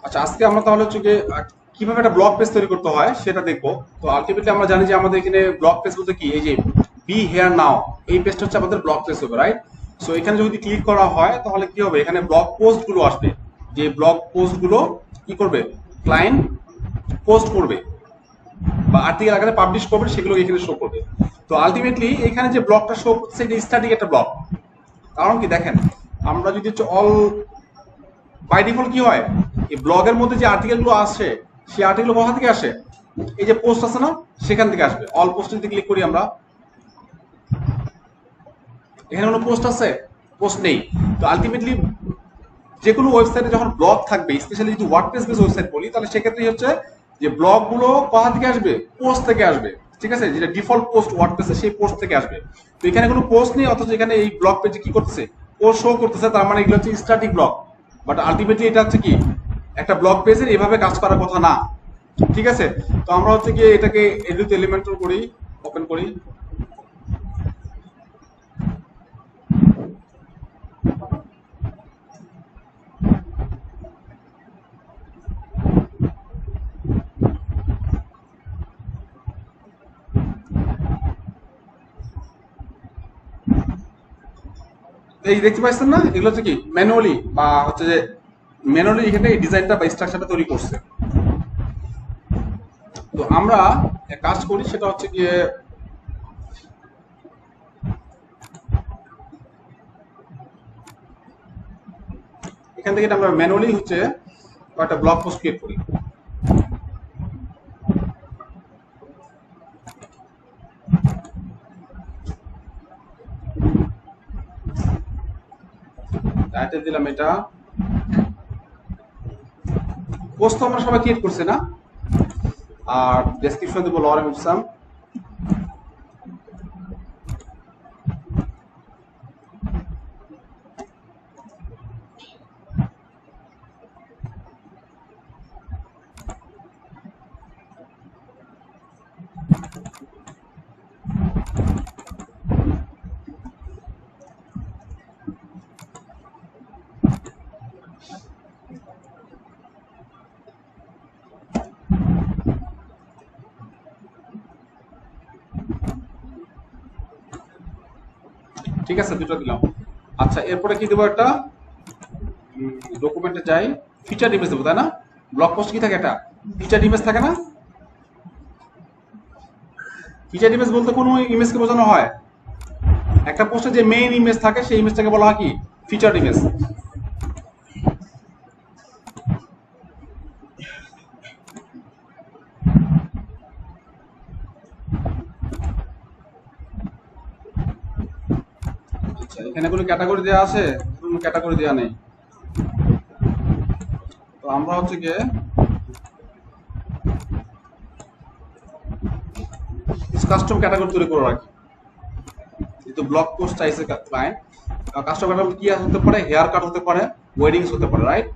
আচ্ছা, আজকে আমরা তাহলে হচ্ছে গিয়ে কিভাবে একটা ব্লগ পেজ তৈরি করতে হয় সেটা দেখবো। তো আলটিমেটলি আমরা জানি যে আমাদের এখানে ব্লগ পেজ বলতে কি, এই যে বি হেয়ার নাও, এই পেজটা হচ্ছে আমাদের ব্লগ পেজ হবে, রাইট? সো এখানে যদি ক্লিক করা হয় তাহলে কি হবে, এখানে ব্লগ পোস্ট গুলো আসবে। যে ব্লগ পোস্ট গুলো কি করবে, ক্লায়েন্ট পোস্ট করবে বা আর্টিকেল আকারে পাবলিশ করবে, সেগুলো এখানে শো করবে। তো আলটিমেটলি এখানে যে ব্লগটা শো করছে এটা স্ট্যাটিক একটা ব্লগ। কারণ কি দেখেন, আমরা যদি হচ্ছে অল বাই ডিফল্ট কি হয়, এই ব্লগের মধ্যে যে আর্টিকেল গুলো আসে, সেই আর্টিকেল কোথা থেকে আসে, এই যে পোস্ট আছে না, সেখান থেকে আসবে। অল পোস্টে যদি ক্লিক করি আমরা, এখানে কোনো পোস্ট আছে? পোস্ট নেই। তো আলটিমেটলি যে কোনো ওয়েবসাইটে যখন ব্লগ থাকবে, স্পেশালি যদি ওয়ার্ডপ্রেস বেস ওয়েবসাইট বলি, তাহলে সেক্ষেত্রে হচ্ছে যে ব্লগ গুলো কোথা থেকে আসবে, পোস্ট থেকে আসবে। ঠিক আছে, যেটা ডিফল্ট পোস্ট ওয়ার্ডপ্রেসে, সেই পোস্ট থেকে আসবে। তো এখানে কোনো পোস্ট নেই, অথচ এখানে এই ব্লগ পেজে কি করতেছে, পোস্ট শো করতেছে। তার মানে এগুলো হচ্ছে স্ট্যাটিক ব্লগ। বাট আলটিমেটলি এটা হচ্ছে কি, একটা ব্লগ পেজের এভাবে কাজ করার কথা না। ঠিক আছে, তো আমরা হচ্ছে গিয়ে এটাকে এডিট এলিমেন্টর করি, ওপেন করি। এই দেখতে পাচ্ছেন না, এগুলো হচ্ছে কি ম্যানুয়ালি বা হচ্ছে যে ম্যানুয়ালি এখানে এই ডিজাইনটা বা স্ট্রাকচারটা তৈরি করছে। তো আমরা এক কাজ করি, সেটা হচ্ছে গিয়ে এখান থেকে আমরা ম্যানুয়ালি হচ্ছে একটা ব্লগ পোস্ট ক্রিয়েট করি। টাইটেল দিলাম এটা, পোস্ট তো আমরা সবাই ক্রিয়েট করছি না, আর ডেসক্রিপশন দেবো লরেন ইপসাম। ঠিক আছে, দুটো দিলাম। আচ্ছা, এরপরে কি দেবো, একটা ডকুমেন্টে যাই, ফিচার ইমেজ দেবো, তাই না? ব্লগ পোস্ট কি থাকে, একটা ফিচার ইমেজ থাকে না? ফিচার ইমেজ বলতে কোনো ইমেজকে বোঝানো হয়, একটা পোস্টে যে মেইন ইমেজ থাকে সেই ইমেজটাকে বলা হয় কি, ফিচার ইমেজ। আচ্ছা, এখানে কোনো ক্যাটাগরি দেওয়া আছে? কোনো ক্যাটাগরি দেওয়া নেই। তো আমরা হচ্ছে গিয়ে কাস্টম ক্যাটাগরি তৈরি করে রাখি। যেহেতু ব্লগ পোস্ট চাইছে ক্লায়েন্ট, কাস্টম ক্যাটাগরি কি হতে পারে, হেয়ার কাট হতে পারে, ওয়েডিংস হতে পারে, রাইট?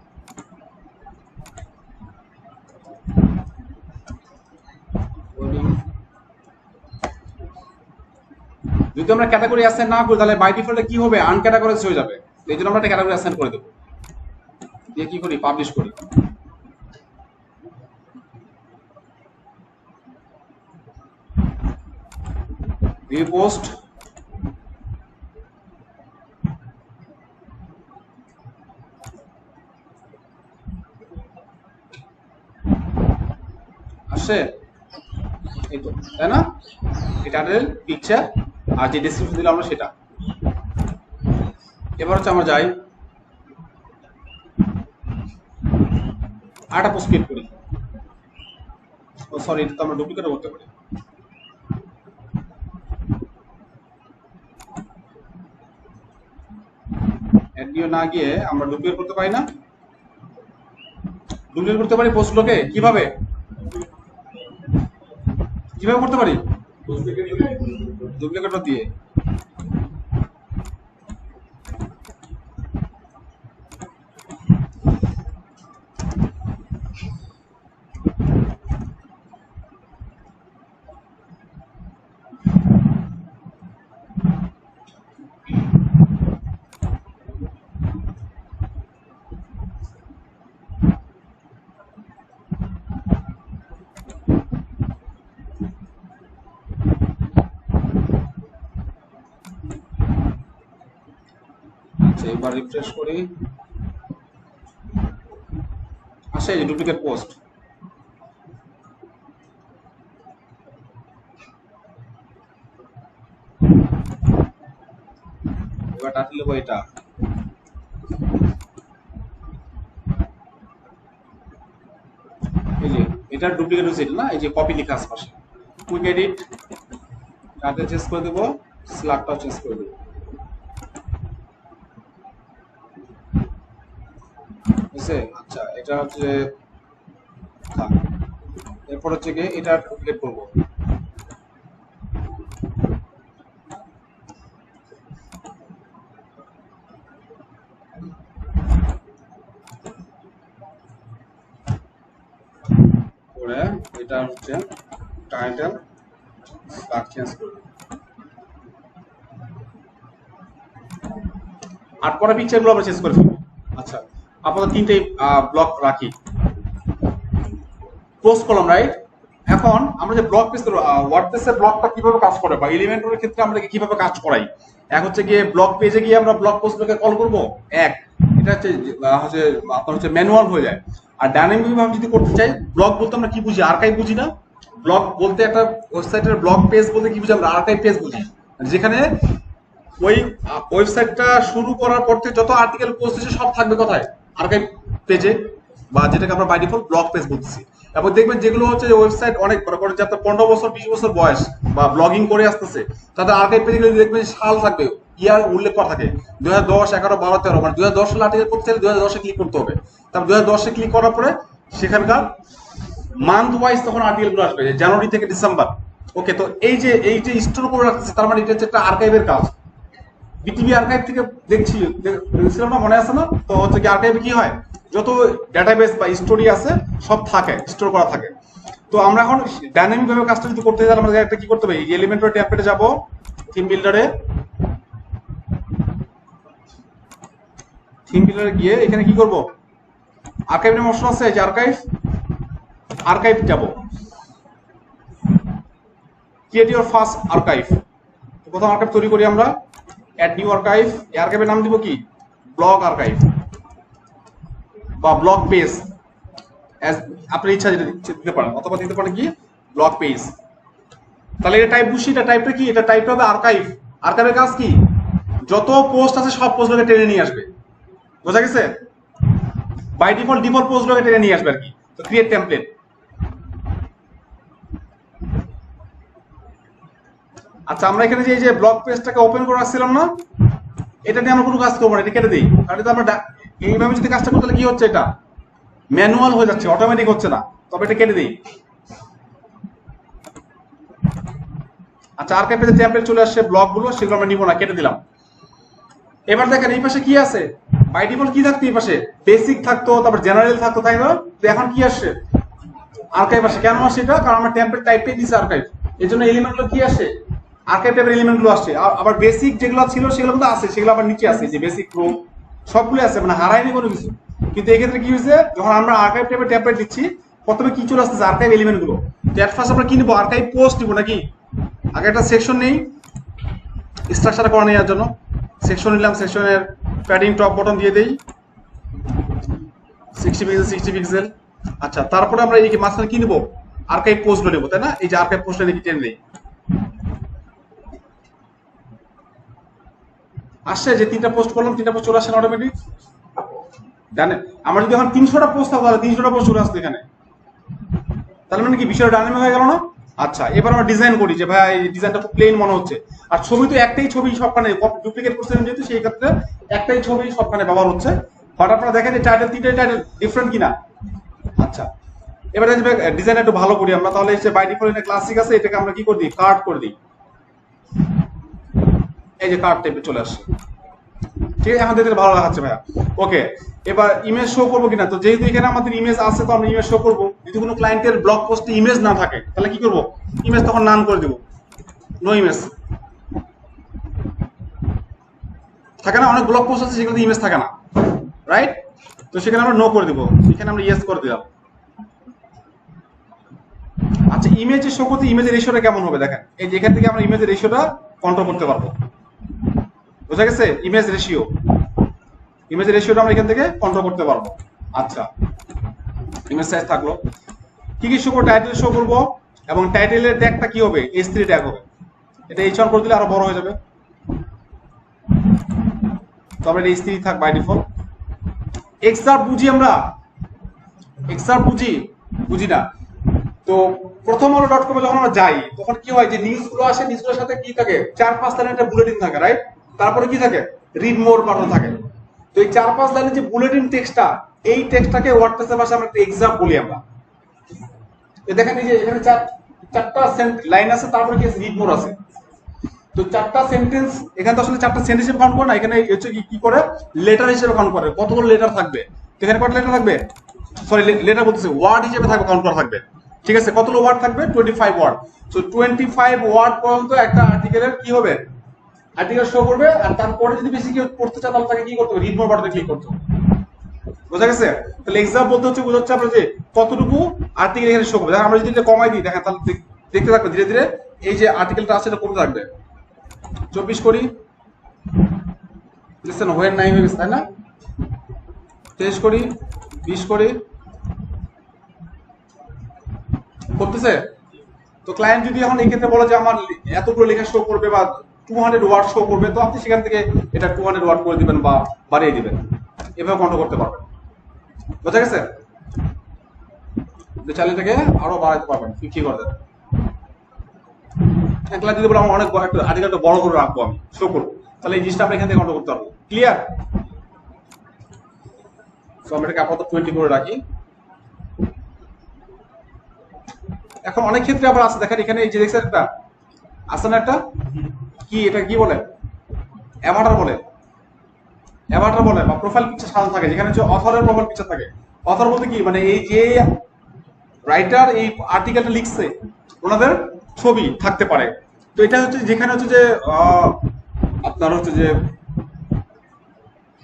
যদি আমরা ক্যাটাগরি অ্যাসাইন না করি, তাহলে বাই ডিফল্টে কি হবে, আনক্যাটাগরাইজ হয়ে যাবে। এই জন্য আমরা একটা ক্যাটাগরি অ্যাসাইন করে দেবো, দিয়ে কি করি, পাবলিশ করি। ভিউ পোস্ট, আসছে, এই তো, তাই না? এই টাইটেল, পিকচার, আর যে ডেসক্রিপশন দিলাম আমরা সেটা। এবার হচ্ছে আমরা যাই, আরেকটা পোস্ট ক্রিয়েট করি। ও সরি, এটা তো আমরা ডুপ্লিকেটও করতে পারি। অ্যাডিও না গিয়ে আমরা ডুপ্লিকেট করতে পারি না? ডুপ্লিকেট করতে পারি পোস্টগুলোকে কিভাবে, কিভাবে করতে পারি? ডুপ্লিকেটর দিয়ে। আচ্ছা এবার রিফ্রেশ করি, আসে এই যে ডুপ্লিকেট পোস্ট। এবার টাইটেল দেবো এটা, এই যে এটা ডুপ্লিকেট হয়েছে এটা না, এই যে কপি লেখা আছে পাশে, কুইক এডিট, টাইটেল চেঞ্জ করে দেবো, স্ল্যাগটাও চেঞ্জ করে দেবো, বুঝছে? আচ্ছা এটা হচ্ছে থাক। এরপর হচ্ছে গিয়ে এটা ডুপ্লিকেট করবো, করে এটা হচ্ছে টাইটেল স্ল্যাগ চেঞ্জ করবো। আর পরে পিকচারগুলো আমরা চেঞ্জ করে ফেলবো। আচ্ছা আপাতত তিনটে ব্লক রাখি, ক্লোজ করলাম, রাইট? এখন আমরা যে ব্লক পেজ করবো, ওয়ার্ডপ্রেসের ব্লকটা কিভাবে কাজ করে বা এলিমেন্টরের ক্ষেত্রে আমরা কিভাবে কাজ করাই, এক হচ্ছে গিয়ে ব্লক পেজে গিয়ে আমরা ব্লক পোস্টটাকে কল করবো, এক এটা হচ্ছে হচ্ছে আপনার হচ্ছে ম্যানুয়াল হয়ে যায়। আর ডাইনামিক ভাবে যদি করতে চাই, ব্লক বলতে আমরা কি বুঝি, আর্কাইভ বুঝি না? ব্লক বলতে একটা ওয়েবসাইটের ব্লক পেজ বলতে কি বুঝি আমরা, আর্কাইভ পেজ বুঝি, যেখানে ওই ওয়েবসাইটটা শুরু করার পর থেকে যত আর্টিকেল পোস্ট হচ্ছে সব থাকবে কোথায়, আর্কাইভ পেজে, বা যেটাকে আমরা বাই ডিফল্ট ব্লগ পেজ বলতেছি। এবং দেখবেন যেগুলো হচ্ছে ওয়েবসাইট অনেক বড় করে, যাতে 15 বছর 20 বছর বয়স বা ব্লগিং করে আসতেছে, তাদের আর্কাইভ পেজে দেখবেন সাল থাকবে, ইয়ার উল্লেখ করা থাকে 2010, 11, 12, 13, মানে 2010 সালে আর্টিকেল করতে চাইলে 2010-এ ক্লিক করতে হবে। তারপর 2010-এ ক্লিক করার পরে সেখানকার মান্থ ওয়াইজ তখন আর্টিকেল গুলো আসবে, জানুয়ারি থেকে ডিসেম্বর। ওকে, তো এই যে স্টোর করে রাখতেছে, তার মানে এটা হচ্ছে একটা আর্কাইভের কাজ। বিটিভি আর্কাইভ থেকে দেখছিলাম না, মনে আছে না? তো হচ্ছে কি আর্কাইভে কি হয়, যত ডেটাবেস বা স্টোরি আছে সব থাকে, স্টোর করা থাকে। তো আমরা এখন ডাইনামিক ভাবে কাজটা যদি করতে চাই, আমাদের একটা কি করতে হবে, এই এলিমেন্টর ট্যাবে যাব, থিম বিল্ডারে, থিম বিল্ডারে গিয়ে এখানে কি করব, আর্কাইভ নামে অপশন আছে, যে আর্কাইভ যাব, ক্রিয়েট ইওর ফার্স্ট আর্কাইভ। প্রথম আর্কাইভ তৈরি করি আমরা, অ্যাড নিউ আর্কাইভ। এই আর্কাইভের নাম দিব কি, ব্লগ আর্কাইভ বা ব্লগ পেজ, আপনার ইচ্ছা যেটা দিতে পারেন, অথবা দিতে পারেন কি ব্লগ পেজ। তাহলে এটা টাইপ বুঝছি, এটা টাইপটা কি, এটা টাইপটা হবে আর্কাইভ। আর্কাইভের কাজ কি, যত পোস্ট আছে সব পোস্টগুলোকে টেনে নিয়ে আসবে, বোঝা গেছে? বাই ডিফল্ট পোস্টগুলোকে টেনে নিয়ে আসবে আর কি। তো ক্রিয়েট টেমপ্লেট, আচ্ছা আমরা এখানে যে ব্লগ পেজটাকে ওপেন করে রাখছিলাম না, এটা নিয়ে আমরা কোনো কাজ করবো না, এটা কেটে দিই। কারণ এটা আমরা এইভাবে যদি কাজটা করতে, তাহলে কি হচ্ছে, এটা ম্যানুয়াল হয়ে যাচ্ছে, অটোমেটিক হচ্ছে না। তবে এটা কেটে দিই। আচ্ছা আর্কাইভ পেজে টেমপ্লেট চলে আসছে, ব্লকগুলো সেগুলো আমরা নিব না, কেটে দিলাম। এবার দেখেন এই পাশে কি আছে, বাই ডিফল্ট কি থাকতো, এই পাশে বেসিক থাকতো, তারপর জেনারেল থাকতো, তাই না? তো এখন কি আসছে, আর্কাইভ আসে। কেন আসে এটা, কারণ আমরা টেমপ্লেট টাইপটাই দিছি আর্কাইভ, এই জন্য এলিমেন্টগুলো কি আসে, আর্কাইভ টাইপের এলিমেন্টগুলো আসছে। আবার বেসিক যেগুলো ছিল সেগুলো কিন্তু আছে, সেগুলো আবার নিচে আছে, যে বেসিক প্রো সবগুলো আছে, মানে হারায়নি কোনো কিছু। কিন্তু এক্ষেত্রে কি হয়েছে, যখন আমরা আর্কাইভ টাইপের টেমপ্লেট দিচ্ছি, প্রথমে কি চলে আসতেছে, আর্কাইভ এলিমেন্ট গুলো। এট ফার্স্ট আমরা কি নিবো, আর্কাইভ পোস্ট নিবো নাকি? আগে একটা সেকশন নেই, স্ট্রাকচার করা নেওয়ার জন্য সেকশন নিলাম, সেকশনের প্যাডিং টপ বটন দিয়ে দেই 60 পিক্সেল 60 পিক্সেল। আচ্ছা তারপরে আমরা এই মাঝখানে কি নিবো, আর্কাইভ পোস্টগুলো নেবো, তাই না? এই যে আর্কাইভ পোস্টটা দেখি টেনে নেই, আসছে যে 3টা পোস্ট করলাম, 3টা পোস্ট চলে আসে অটোমেটিক। জানেন আমার যদি এখন 300টা পোস্ট থাকতো, তাহলে 300টা পোস্ট চলে আসতো এখানে। তাহলে মানে কি বিষয়টা ডাইনামিক হয়ে গেল না? আচ্ছা এবার আমরা ডিজাইন করি, যে ভাই এই ডিজাইনটা খুব প্লেন মনে হচ্ছে। আর ছবি তো একটাই ছবি সবখানে, ডুপ্লিকেট করছেন যেহেতু, সেই ক্ষেত্রে একটাই ছবি সবখানে ব্যবহার হচ্ছে। বাট আপনারা দেখেন যে টাইটেল, 3টা টাইটেল ডিফারেন্ট কিনা। আচ্ছা এবার ডিজাইন একটু ভালো করি আমরা, তাহলে হচ্ছে বাই ডিফল্ট এটা ক্লাসিক আছে, এটাকে আমরা কি করে দিই, কার্ড করে দিই। এই যে কার্ড টাইপে চলে আসছে, ঠিক আছে? এখন দেখতে ভালো লাগাচ্ছে ভাইয়া। ওকে এবার ইমেজ শো করবো কিনা, তো যেহেতু এখানে আমাদের ইমেজ আছে, তো আমরা ইমেজ শো করবো। যদি কোনো ক্লায়েন্টের ব্লগ পোস্টে ইমেজ না থাকে, তাহলে কি করবো, ইমেজ তখন নান করে দিব, নো ইমেজ। থাকে না অনেক ব্লগ পোস্ট আছে যেগুলোতে ইমেজ থাকে না, রাইট? তো সেখানে আমরা নো করে দিব, সেখানে আমরা ইয়েস করে দিলাম। আচ্ছা ইমেজের শো করতে ইমেজের রেশিওটা কেমন হবে দেখেন, এই যে এখান থেকে আমরা ইমেজের রেশিওটা কন্ট্রোল করতে পারবো, বোঝা গেছে? ইমেজ রেশিও ইমেজের রেশিওটা আমরা এখান থেকে কন্ট্রোল করতে পারবো। আচ্ছা, ইমেজ সাইজ থাকলো। কি কি শো করবো? টাইটেল শো করবো, এবং টাইটেলের ট্যাগটা কি হবে? H3 ট্যাগ হবে। এটা H1 করে দিলে আরো বড় হয়ে যাবে, তবে এটা H3 থাক বাই ডিফল্ট। এক্সআর বুঝি আমরা? এক্সআর বুঝি না। তো প্রথম আলো .com যখন আমরা যাই তখন কি হয় যে নিউজগুলো আসে, নিউজগুলোর সাথে কি থাকে? 4-5 লাইনের একটা বুলেটিন থাকে, রাইট? তারপরে কি থাকে? রিড মোর বাটন থাকে। তো এই 4-5 লাইনের যে বুলেটিন টেক্সটটা, এই টেক্সটটাকে ওয়ার্ডপ্রেসের ভাষায় আমরা একটা এক্সাম বলি আমরা। দেখেন এই যে এখানে চারটা লাইন আছে, তারপরে কি রিড মোর আছে। তো চারটা সেন্টেন্স, এখানে তো আসলে চারটা সেন্টেন্স হিসেবে কাউন্ট করে না, এখানে হচ্ছে কি করে লেটার হিসেবে কাউন্ট করে। কতগুলো লেটার থাকবে? এখানে কত লেটার থাকবে? সরি, লেটার বলতেছে, ওয়ার্ড হিসেবে থাকবে, কাউন্ট করা থাকবে। ঠিক আছে, কতগুলো ওয়ার্ড থাকবে? 25 ওয়ার্ড। সো 25 ওয়ার্ড পর্যন্ত একটা আর্টিকেলের কি হবে? আর্টিকেল শো করবে। আর তারপরে যদি বেশি কেউ পড়তে চায় তাহলে তাকে কি করতে হবে? রিড মোর বাটনে ক্লিক করতে হবে। বোঝা গেছে? তাহলে এক্সাম বলতে হচ্ছে বোঝাচ্ছে আমরা যে কতটুকু আর্টিকেল এখানে শো করবে। আমরা যদি এটা কমাই দিই, দেখেন তাহলে দেখতে থাকবে ধীরে ধীরে এই যে আর্টিকেলটা আছে এটা কমতে থাকবে। 24 করি, লিসেন হোয়েন নাই হয়ে গেছে, তাই না? 23 করি, 20 করি, করতেছে। তো ক্লায়েন্ট যদি এখন এই ক্ষেত্রে বলে যে আমার এতগুলো লেখা শো করবে বা 200 ওয়ার্ড শো করবে, তো আপনি সেখান থেকে এটা 200 ওয়ার্ড করে দিবেন বা বাড়িয়ে দিবেন, এভাবে কন্ট্রোল করতে পারবেন। বোঝা গেছে? চাইলে এটাকে আরো বাড়াতে পারবেন, কি করবেন? একলা যদি বলে আমার অনেক একটা আর্টিকেলটা বড় করে রাখবো, আমি শো করবো, তাহলে এই জিনিসটা আপনি এখান থেকে কন্ট্রোল করতে পারবো। ক্লিয়ার? সো আমি এটাকে আপাতত 20 করে রাখি। এখন অনেক ক্ষেত্রে আবার আছে, দেখেন এখানে এই যে দেখছেন একটা আছে না, একটা কি, এটা কি বলে? অ্যাভাটার বলে, অ্যাভাটার বলে বা প্রোফাইল পিকচার সাজানো থাকে, যেখানে হচ্ছে অথরের প্রোফাইল পিকচার থাকে। অথর বলতে কি মানে এই যে রাইটার এই আর্টিকেলটা লিখছে ওনাদের ছবি থাকতে পারে। তো এটা হচ্ছে যেখানে হচ্ছে যে আপনার হচ্ছে যে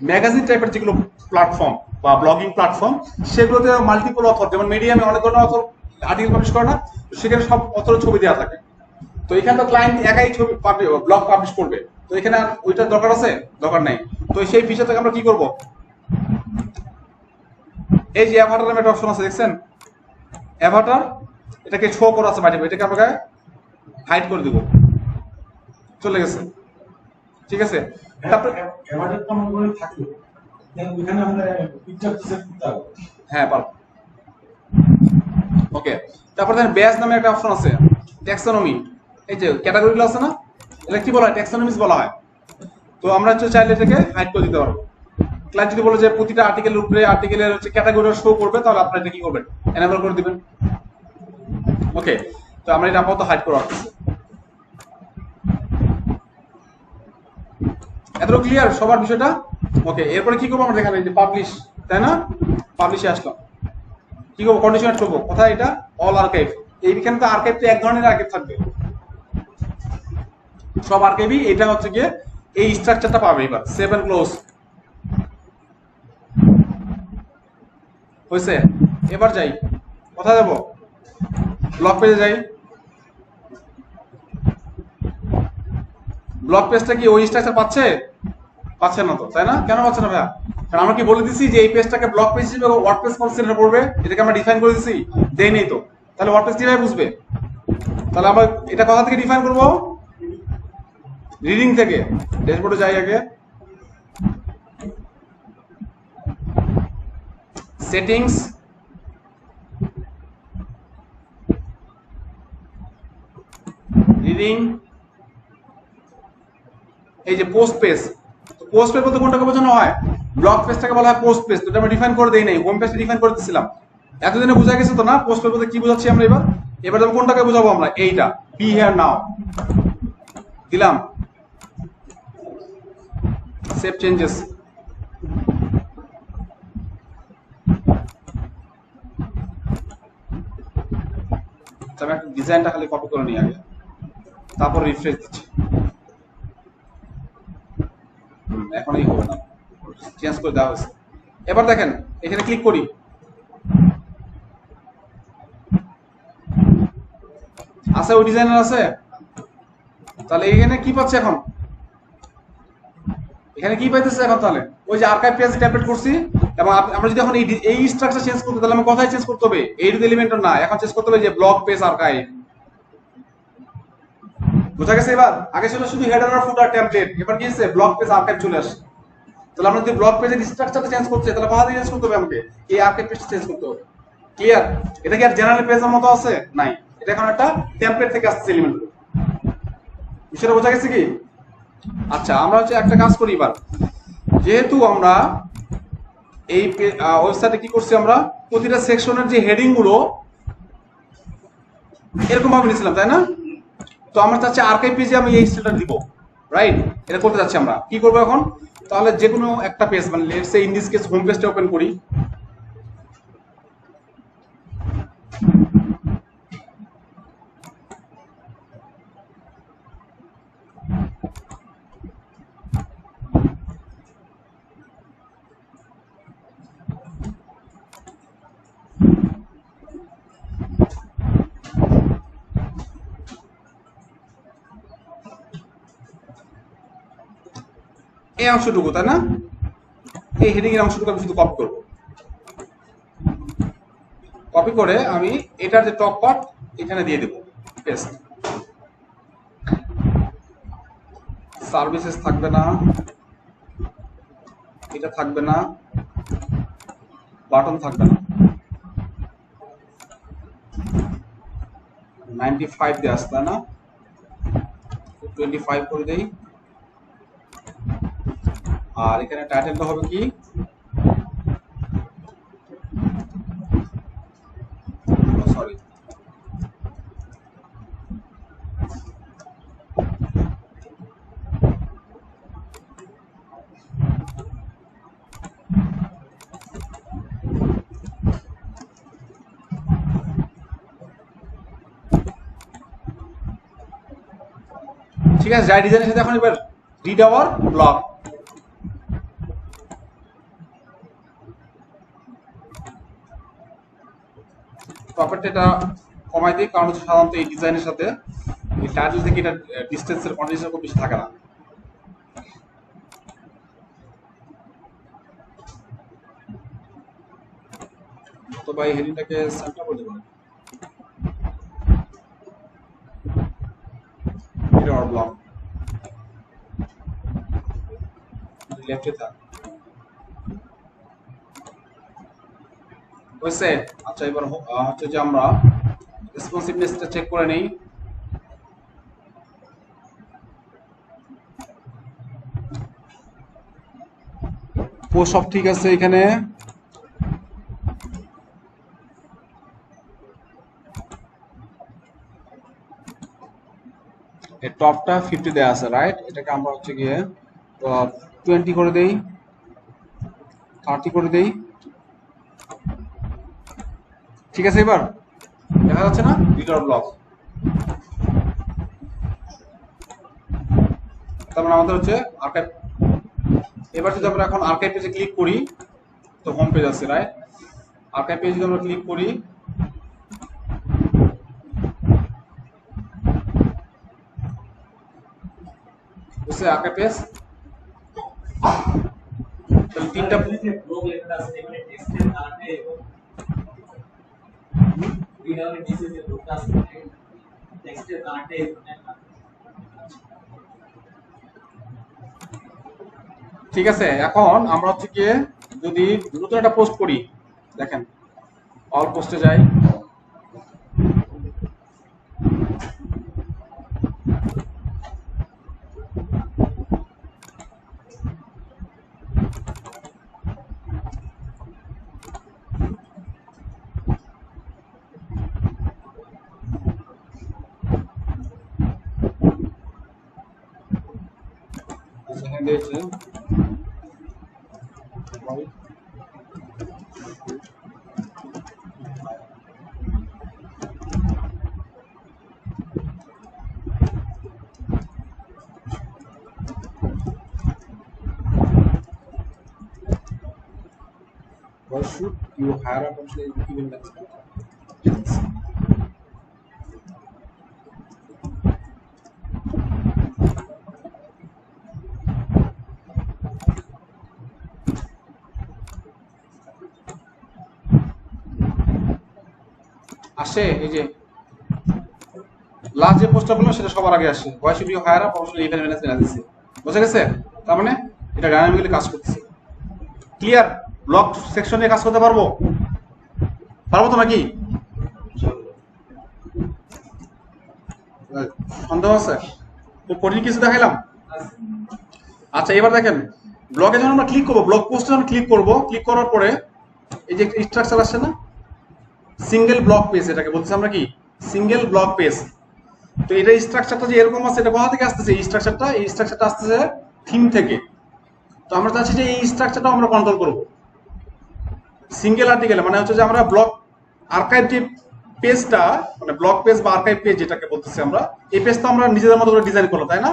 ম্যাগাজিন টাইপের যেগুলো প্ল্যাটফর্ম বা ব্লগিং প্ল্যাটফর্ম, সেগুলোতে মাল্টিপল অথর, যেমন মিডিয়ামে অনেক ধরনের অথর আর্টিকেল পাবলিশ করে না, সেখানে সব অথরের ছবি দেওয়া থাকে। তো এখানে তো ক্লায়েন্ট একাই ছবি ব্লগ পাবলিশ করবে, তো এখানে ওইটার দরকার আছে? দরকার নাই। তো সেই ফিচার থেকে আমরা কি করব? এই যে অ্যাভাটার নামে একটা অপশন আছে, দেখছেন? অ্যাভাটার, এটাকে শো করা আছে বাইরে, এটাকে আমরা হাইড করে দিব, চলে গেছে। ঠিক আছে, তারপরে হ্যাঁ পারবো। ওকে, তারপর দেখেন ব্যাজ নামে একটা অপশন আছে, ট্যাক্সোনমি। এই যে ক্যাটাগরিগুলো আছে না, এটা কি বলা হয়? ট্যাক্সোনমিস বলা হয়। তো আমরা হচ্ছে চাইলে এটাকে হাইড করে দিতে পারবো। ক্লায়েন্ট যদি বলে যে প্রতিটা আর্টিকেলের উপরে আর্টিকেলের হচ্ছে ক্যাটাগরি শো করবে, তাহলে আপনারা এটা কি করবেন? এনেবল করে দিবেন। ওকে, তো আমরা এটা আপাতত হাইড করে রাখতেছি। এতটুকু ক্লিয়ার সবার বিষয়টা? ওকে, এরপরে কি করবো আমরা? দেখাবো এই যে পাবলিশ, তাই না? পাবলিশে আসলাম, কি করবো? কন্ডিশন অ্যাড করবো। কোথায় এটা? All archive. এইখানে তো আর্কাইভ তো এক ধরনের আর্কাইভ থাকবে, সব আর্কাইভই এটা হচ্ছে গিয়ে এই স্ট্রাকচারটা পাবে। এবার সেভ এন্ড ক্লোজ হয়েছে। এবার যাই, কোথায় যাবো? ব্লগ পেজে যাই। ব্লগ পেজটা কি ওই স্ট্রাকচার পাচ্ছে? পাচ্ছে না তো, তাই না? কেন পাচ্ছে না ভাইয়া? কারণ আমরা কি বলে দিছি যে এই পেজটাকে ব্লগ পেজ হিসেবে ওয়ার্ডপ্রেস কনসিডার করবে? এটাকে আমরা ডিফাইন করে দিছি? দেই নেই তো। তাহলে ওয়ার্ডপ্রেস কিভাবে বুঝবে? তাহলে আমরা এটা কোথা থেকে ডিফাইন করব? রিডিং থেকে। ড্যাশবোর্ডে যাই আগে, সেটিংস, রিডিং, এই যে পোস্ট পেজ। পোস্ট পেজ বলতে কোনটাকে বোঝানো হয়? ব্লগ পেজটাকে বলা হয় পোস্ট পেজ। তো এটা আমরা ডিফাইন করে দেই নাই, হোম পেজটা ডিফাইন করে দিছিলাম। এতদিনে বোঝা গেছে তো না পোস্ট পেজ বলতে কি বোঝাচ্ছি আমরা? এবার কোনটাকে বোঝাবো আমরা? এইটা, বি হিয়ার নাও দিলাম, সেভ চেঞ্জেস। আমি একটা ডিজাইনটা খালি কপি করে নিই আগে, তারপর রিফ্রেশ দিচ্ছি। এখন এই হবে না, চেঞ্জ করে দেওয়া হয়েছে। এবার দেখেন এখানে ক্লিক করি, আছে ওই ডিজাইনার আছে। তাহলে এখানে কি পাচ্ছে এখন? এখানে কি পাইতেছে এখন তাহলে ওই যে আর্কাইভ পেজ টেমপ্লেট করছি এবং আমরা যদি এখন এই স্ট্রাকচার চেঞ্জ করতে তাহলে আমরা কোথায় চেঞ্জ করতে হবে এই এলিমেন্ট না এখন চেঞ্জ করতে হবে যে ব্লক পেজ আর্কাইভ বুঝা গেছে এবার আগে ছিল শুধু হেডার আর ফুটার টেমপ্লেট এবার কি হচ্ছে ব্লক পেজ আর্কাইভ চলে আসছে তাহলে আমরা যদি ব্লক পেজের স্ট্রাকচারটা চেঞ্জ করতে তাহলে কোথা থেকে চেঞ্জ করতে হবে আমাকে এই আর্কাইভ পেজটা চেঞ্জ করতে হবে ক্লিয়ার এটা কি আর জেনারেল পেজের মতো আছে নাই এটা এখন একটা টেমপ্লেট থেকে আসছে এলিমেন্ট বিষয়টা বোঝা গেছে কি আচ্ছা আমরা হচ্ছে একটা কাজ করি এবার যেহেতু আমরা এই ওয়েবসাইটে কি করছি আমরা প্রতিটা সেকশনের যে হেডিং গুলো এরকম ভাবে নিয়েছিলাম তাই না তো আমরা চাচ্ছি আর্কাইভ পেজে আমি এই স্টাইলটা দিব রাইট এটা করতে যাচ্ছি আমরা কি করব এখন তাহলে যে কোনো একটা পেজ মানে let's say in this case home পেজটা ওপেন করি এই অংশটুকু তাই না এই হেডিং এর অংশটুকু আমি শুধু কপি করব কপি করে আমি এটার যে টপ পার্ট এখানে দিয়ে দেব পেস্ট সার্ভিসেস থাকবে না এটা থাকবে না বাটন থাকবে না 95 দিয়ে আসবে না 25 করে দেই আর এখানে টাইটেলটা হবে কি সরি ঠিক আছে যাই ডিজাইনের সাথে এখন এবার রিড আওয়ার ব্লক প্রপার্টিটা কমাই দিই কারণ হচ্ছে সাধারণত এই ডিজাইনের সাথে এই টাইটেল থেকে এটা ডিসটেন্সের কন্ডিশন খুব বেশি থাকে না অথবা এই হেডিংটাকে সেন্টার করে দেবো এটা আর ব্লক লেফটে থাক হয়েছে আচ্ছা এবার হচ্ছে যে আমরা রেসপন্সিভনেসটা চেক করে নেই পোস্ট সব ঠিক আছে এখানে এই টপটা 50 দেয়া আছে রাইট এটাকে আমরা হচ্ছে গিয়ে 20 করে দেই 30 করে দেই ঠিক আছে এবার দেখা যাচ্ছে না রিডার ব্লক তার মানে আমাদের হচ্ছে আর্কাইভ এবার যদি আমরা এখন আর্কাইভ পেজে ক্লিক করি তো হোম পেজ আছে রাইট আর্কাইভ পেজে যদি আমরা ক্লিক করি বুঝছে আর্কাইভ পেজ তাহলে তিনটা ব্লক লেখা আছে এখানে টেক্সটের কালারে এবং রিডার নিচে যে ব্লকটা আছে টেক্সটের কালারে ঠিক আছে এখন আমরা হচ্ছে কি যদি নতুন একটা পোস্ট করি দেখেন অল পোস্টে যাই সেখানে দিয়েছে why should you hire a person even next yes. আসে এই যে লাস্ট যে পোস্টটা বললাম সেটা সবার আগে আসে, why should you hire a professional event management agency. বোঝা গেছে? তার মানে এটা ডাইনামিক্যালি কাজ করতেছে। ক্লিয়ার? ব্লক সেকশনে কাজ করতে পারবো? পারবো তো নাকি? সন্দেহ আছে? তো কঠিন কিছু দেখাইলাম? আচ্ছা এবার দেখেন, ব্লগে যখন আমরা ক্লিক করবো, ব্লগ পোস্টে যখন ক্লিক করবো, ক্লিক করার পরে এই যে স্ট্রাকচার আসছে না, সিঙ্গেল ব্লক পেজ, এটাকে বলতেছি আমরা কি সিঙ্গেল ব্লক পেজ। তো এটা স্ট্রাকচারটা যে এরকম আছে, এটা কোথা থেকে আসতেছে? এই স্ট্রাকচারটা আসতেছে থিম থেকে। তো আমরা চাচ্ছি যে এই স্ট্রাকচারটা আমরা কন্ট্রোল করব সিঙ্গেল আর্টিকেলে, মানে হচ্ছে যে আমরা ব্লক আর্কাইভ যে পেজটা, মানে ব্লক পেজ বা আর্কাইভ পেজ যেটাকে বলতেছি আমরা, এই পেজটা আমরা নিজেদের মতো করে ডিজাইন করলাম, তাই না?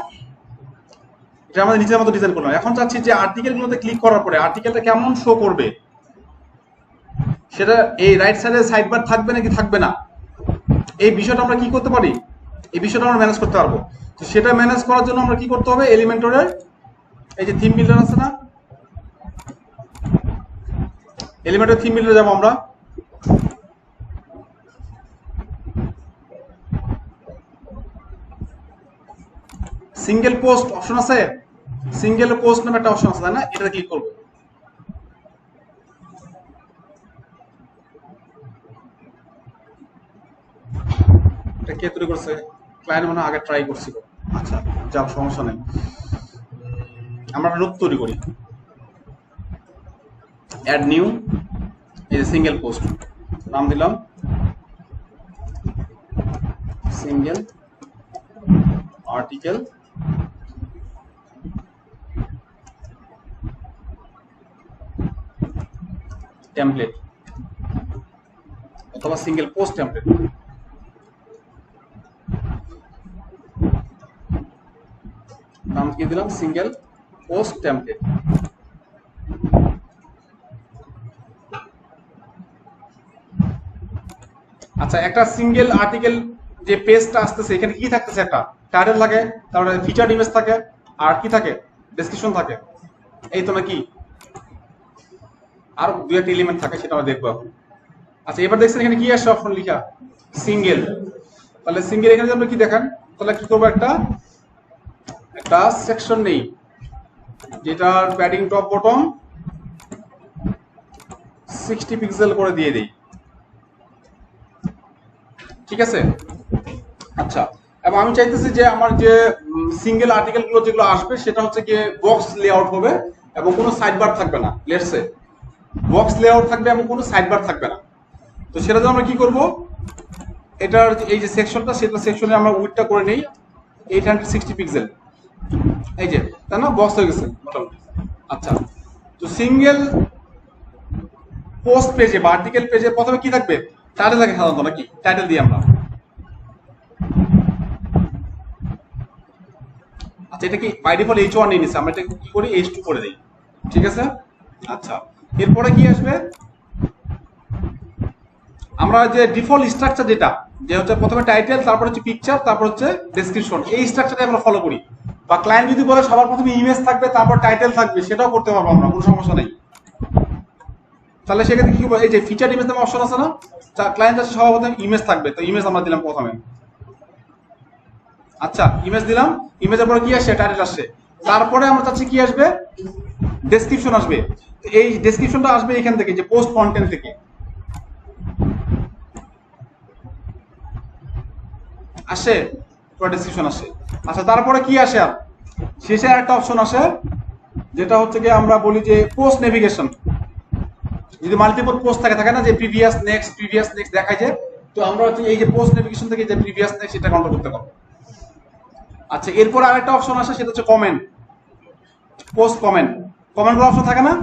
এটা আমাদের নিজেদের মতো ডিজাইন করলাম। এখন চাচ্ছি যে আর্টিকেলগুলোতে ক্লিক করার পরে আর্টিকেলটা কেমন শো করবে, সেটা এই রাইট সাইডে সাইড বার থাকবে নাকি থাকবে না, এই বিষয়টা আমরা কি করতে পারি, এই বিষয়টা আমরা ম্যানেজ করতে পারবো। তো সেটা ম্যানেজ করার জন্য আমরা কি করতে হবে, এলিমেন্টরের এই যে থিম বিল্ডার আছে না, এলিমেন্টরের থিম বিল্ডারে যাবো আমরা। সিঙ্গেল পোস্ট অপশন আছে, সিঙ্গেল পোস্ট নামে একটা অপশন আছে, তাই না? এটা ক্লিক করবো। এটা কে তৈরি করছে? ক্লায়েন্ট মনে আগে ট্রাই করছিল। আচ্ছা যাও, সমস্যা নেই, আমরা নোট তৈরি করি। অ্যাড নিউ, এই যে সিঙ্গেল পোস্ট, নাম দিলাম সিঙ্গেল আর্টিকেল টেমপ্লেট অথবা সিঙ্গেল পোস্ট টেমপ্লেট। নাম কি দিলাম? Single post template. আচ্ছা একটা সিঙ্গেল আর্টিকেল যে পেজটা আসতেছে, এখানে কি থাকতেছে? একটা টাইটেল থাকে, তারপরে ফিচার ইমেজ থাকে, আর কি থাকে? ডেসক্রিপশন থাকে, এই তো নাকি? আর দুই একটা এলিমেন্ট থাকে, সেটা আমরা দেখবো এখন। আচ্ছা এবার দেখছেন এখানে কি আসছে অপশন লিখা? সিঙ্গেল। তাহলে সিঙ্গেল এখানে আমরা কি দেখান, তাহলে কি করবো, একটা সেকশন নেই, যেটার প্যাডিং টপ বটম 60 পিক্সেল করে দিয়ে দেই, ঠিক আছে? আচ্ছা এবং আমি চাইতেছি যে আমার যে সিঙ্গেল আর্টিকেল গুলো যেগুলো আসবে, সেটা হচ্ছে গিয়ে বক্স লেআউট হবে এবং কোনো সাইড বার থাকবে না। লেটস সে বক্স লেআউট থাকবে এবং কোনো সাইড বার থাকবে না। তো সেটা জন্য আমরা কি করব, এটার এই যে সেকশনটা, সেটা সেকশনে আমরা উইডথটা করে নেই 860 পিক্সেল, এই যে, তাই না? বক্স হয়ে গেছে মোটামুটি। আচ্ছা তো সিঙ্গেল পোস্ট পেজে বা আর্টিকেল পেজে প্রথমে কি থাকবে? টাইটেল থাকে সাধারণত, নাকি? টাইটেল দিই আমরা। আচ্ছা এটা কি বাই ডিফল্ট H1 নিয়ে নিছে, আমরা এটা কি করি H2 করে দেই, ঠিক আছে? আচ্ছা এরপরে কি আসবে, আমরা যে ডিফল্ট স্ট্রাকচার যেটা, যে হচ্ছে প্রথমে টাইটেল, তারপর হচ্ছে পিকচার, তারপর হচ্ছে ডেসক্রিপশন, এই স্ট্রাকচারটা আমরা ফলো করি। বা ক্লায়েন্ট যদি বলে সবার প্রথমে ইমেজ থাকবে তারপর টাইটেল থাকবে, সেটাও করতে পারবো আমরা, কোনো সমস্যা নেই। তাহলে সেক্ষেত্রে কি করবো, এই যে ফিচার ইমেজ নামে অপশন আছে না, ক্লায়েন্ট আছে সবার প্রথমে ইমেজ থাকবে, তো ইমেজ আমরা দিলাম প্রথমে। আচ্ছা ইমেজ দিলাম, ইমেজের পরে কি আসে? টাইটেল আসছে। তারপরে আমরা চাচ্ছি কি আসবে? ডেসক্রিপশন আসবে। এই ডেসক্রিপশনটা আসবে এখান থেকে, যে পোস্ট কন্টেন্ট থেকে আসে, পুরো ডেসক্রিপশন আসে। আচ্ছা তারপরে কি আসে? আর শেষে একটা অপশন আসে, যেটা হচ্ছে কি আমরা বলি যে পোস্ট নেভিগেশন। যদি মাল্টিপল পোস্ট থাকে না, যে প্রিভিয়াস নেক্সট দেখায় যে, তো আমরা হচ্ছে এই যে পোস্ট নেভিগেশন থেকে যে প্রিভিয়াস নেক্সট এটা কন্ট্রোল করতে পারবো। আচ্ছা এরপর আরেকটা অপশন আসে, সেটা হচ্ছে comment, post comment. Comment option থাকে না,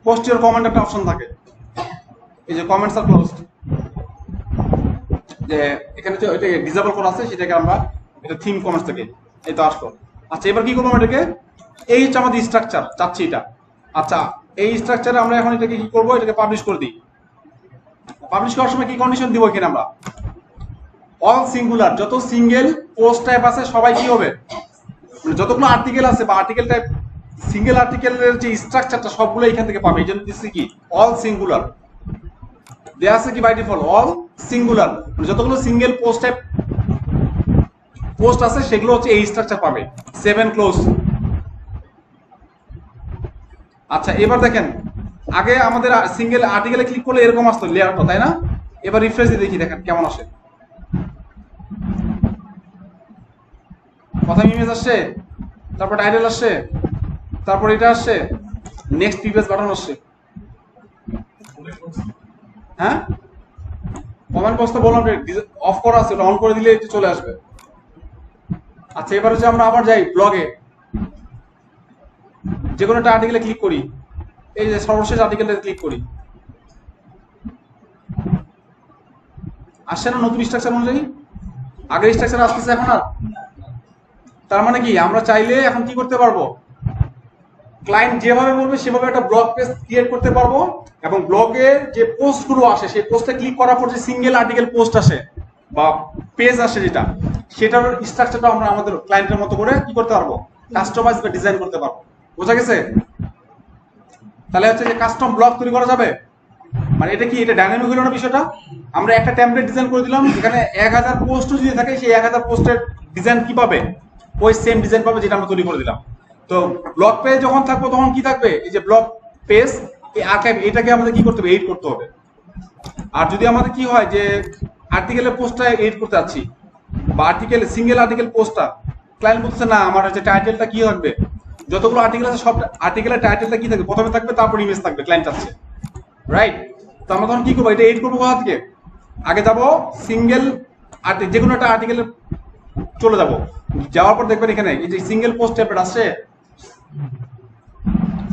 পোস্ট ইওর কমেন্ট একটা অপশন থাকে, এই যে কমেন্টস আর ক্লোজড, যে এখানে যে এটা ডিসেবল করা আছে, সেটাকে আমরা এটা থিম কমেন্টস থেকে এই তো আসলো। আচ্ছা এবার কি করবো এটাকে, এই হচ্ছে আমাদের স্ট্রাকচার, চাচ্ছি এটা। আচ্ছা এই স্ট্রাকচারে আমরা এখন এটাকে কি করবো, এটাকে পাবলিশ করে দিই। পাবলিশ করার সময় কি কন্ডিশন দিব এখানে আমরা, অল সিঙ্গুলার, যত সিঙ্গেল পোস্ট টাইপ আছে সবাই কি হবে, মানে যতগুলো আর্টিকেল আছে বা আর্টিকেল টাইপ, সিঙ্গেল আর্টিকেলের যে স্ট্রাকচারটা সবগুলো এখান থেকে পাবে, এই জন্য দিচ্ছি কি অল সিঙ্গুলার। দেয়া আছে কি বাই ডিফল্ট অল সিঙ্গুলার, যতগুলো সিঙ্গেল পোস্ট টাইপ পোস্ট আছে সেগুলো হচ্ছে এই স্ট্রাকচার পাবে 7 ক্লোজ। আচ্ছা এবার দেখেন, আগে আমাদের সিঙ্গেল আর্টিকেলে ক্লিক করলে এরকম আসতো লেয়ারটা, তাই না? এবার রিফ্রেশ দিয়ে দেখি দেখেন কেমন আসে। প্রথম ইমেজ আসছে, তারপর টাইটেল আসছে, তারপর এটা আসছে, নেক্সট প্রিভিয়াস বাটন আসছে। হ্যাঁ কমেন্ট বক্স তো বললাম অফ করা আছে, অন করে দিলে এটা চলে আসবে। আচ্ছা এবার হচ্ছে আমরা আবার যাই ব্লগে, যে কোনো একটা আর্টিকেলে ক্লিক করি, এই যে সর্বশেষ আর্টিকেলটা ক্লিক করি, আসছে না নতুন স্ট্রাকচার অনুযায়ী? আগের স্ট্রাকচার আসতেছে এখন আর। তার মানে কি আমরা চাইলে এখন কি করতে পারবো, ক্লায়েন্ট যেভাবে বলবে সেভাবে একটা ব্লগ পেজ ক্রিয়েট করতে পারবো, এবং ব্লগে যে পোস্টগুলো আসে সেই পোস্টে ক্লিক করার পর যে সিঙ্গেল আর্টিকেল পোস্ট আসে বা পেজ আসে যেটা, সেটার স্ট্রাকচারটা আমরা আমাদের ক্লায়েন্টের মতো করে কি করতে পারবো, কাস্টমাইজ বা ডিজাইন করতে পারবো। বোঝা গেছে? তাহলে হচ্ছে যে কাস্টম ব্লগ তৈরি করা যাবে, মানে এটা কি, এটা ডাইনামিক হলো না বিষয়টা? আমরা একটা টেমপ্লেট ডিজাইন করে দিলাম, এখানে 1000 পোস্টও যদি থাকে সেই 1000 পোস্টের ডিজাইন কি পাবে, ওই সেম ডিজাইন পাবে যেটা আমরা তৈরি করে দিলাম। তো ব্লগ পেজ যখন থাকবো তখন কি থাকবে, এই যে ব্লগ পেজ, এই আর্কাইভ, এটাকে আমাদের কি করতে হবে, এডিট করতে হবে। আর যদি আমাদের কি হয় যে আর্টিকেলের পোস্টটা এডিট করতে যাচ্ছি, বা আর্টিকেল সিঙ্গেল আর্টিকেল পোস্টটা ক্লায়েন্ট বলতেছে না আমার হচ্ছে টাইটেলটা কি থাকবে, যতগুলো আর্টিকেল আছে সব আর্টিকেলের টাইটেলটা কি থাকবে, প্রথমে থাকবে তারপর ইমেজ থাকবে, ক্লায়েন্ট চাচ্ছে, রাইট? তো আমরা তখন কি করবো, এটা এডিট করবো কোথা থেকে? আগে যাবো সিঙ্গেল যে কোনো একটা আর্টিকেলে চলে যাব, যাওয়ার পর দেখবেন এখানে এই যে সিঙ্গেল পোস্ট ট্যাব আসছে,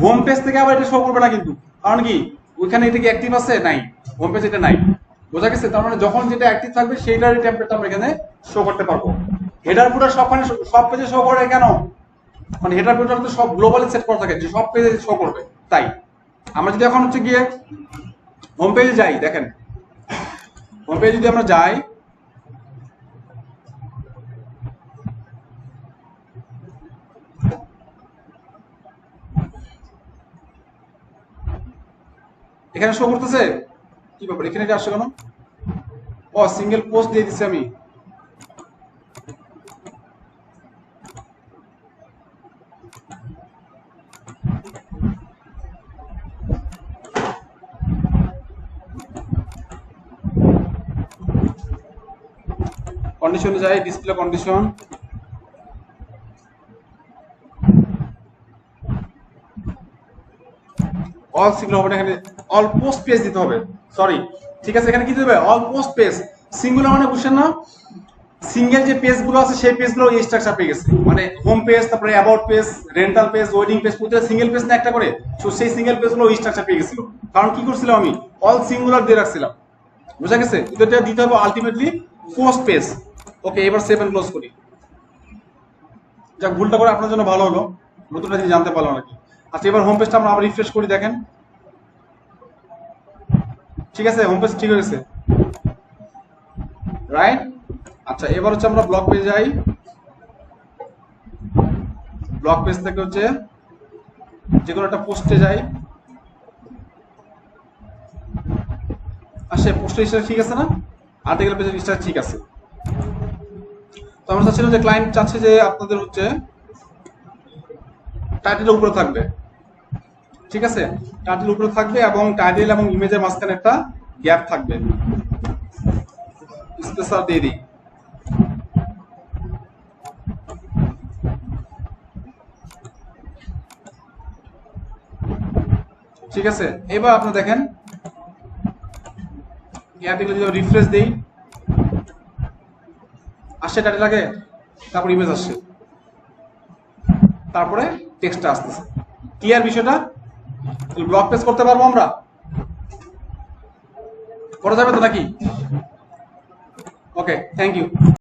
হোম পেজ থেকে আবার এটা শো করবে না কিন্তু, কারণ কি ওইখানে এটা কি অ্যাক্টিভ আছে, নাই, হোম পেজ এটা নাই। বোঝা গেছে? তার মানে যখন যেটা অ্যাক্টিভ থাকবে সেইটারই টেমপ্লেটটা আমরা এখানে শো করতে পারবো। হেডার ফুটার সবখানে সব পেজে শো করে কেন, মানে হেডার ফুটার তো সব গ্লোবালি সেট করা থাকে যে সব পেজে শো করবে, তাই আমরা যদি এখন হচ্ছে গিয়ে হোম পেজে যাই, দেখেন হোম পেজে যদি আমরা যাই, এখানে শো করতেছে কি ব্যাপার, এখানে এটা আসছে কেন? ও সিঙ্গেল পোস্ট দিয়ে দিচ্ছি আমি। কন্ডিশনে যাই, ডিসপ্লে কন্ডিশন, অল সিঙ্গেল হবে, এখানে অল পোস্ট পেজ দিতে হবে, সরি ঠিক আছে, এখানে কি দিতে হবে, অল পোস্ট পেজ। সিঙ্গুলার মানে বুঝছেন না, সিঙ্গেল যে পেজগুলো আছে সেই পেজগুলো এই স্ট্রাকচার পেয়ে গেছে, মানে হোম পেজ, তারপরে about page, rental page, wedding page, প্রতিটা সিঙ্গেল পেজ না একটা করে, তো সেই সিঙ্গেল পেজগুলো এই স্ট্রাকচার পেয়ে গেছিল, কারণ কি করছিলাম আমি অল সিঙ্গুলার দিয়ে রাখছিলাম। বুঝা গেছে? এটা দিতে হবে আলটিমেটলি পোস্ট পেজ। ওকে এবার সেভ এন্ড ক্লোজ করি। যাক ভুলটা করে আপনার জন্য ভালো হলো, নতুনটা জিনিস জানতে পারলাম নাকি। আচ্ছা এবার হোম পেজটা আমরা আবার রিফ্রেশ করি, দেখেন ঠিক আছে, হোম পেজ ঠিক হয়ে গেছে, রাইট? আচ্ছা এবার হচ্ছে আমরা ব্লগ পেজে যাই, ব্লগ পেজ থেকে হচ্ছে যে কোনো একটা পোস্টে যাই, আর সে পোস্টের স্ট্রাকচার ঠিক আছে না, আর্টিকেল পেজের স্ট্রাকচার ঠিক আছে। তো আমরা চাচ্ছিলাম যে ক্লায়েন্ট চাচ্ছে যে আপনাদের হচ্ছে টাইটেলের উপরে থাকবে, ঠিক আছে, টাইটেল উপরে থাকবে এবং টাইটেল এবং ইমেজের মাঝখানে একটা গ্যাপ থাকবে, স্পেসার দিয়ে দিই। ঠিক আছে, এবার আপনি দেখেন আর্টিকেল যদি রিফ্রেশ দেই, আসছে টাইটেল আগে, তারপর ইমেজ আসছে, তারপরে টেক্সটটা আসতেছে। ক্লিয়ার বিষয়টা? ব্লগ পেজ করতে পারবো আমরা, করা যাবে তো নাকি? Okay thank you.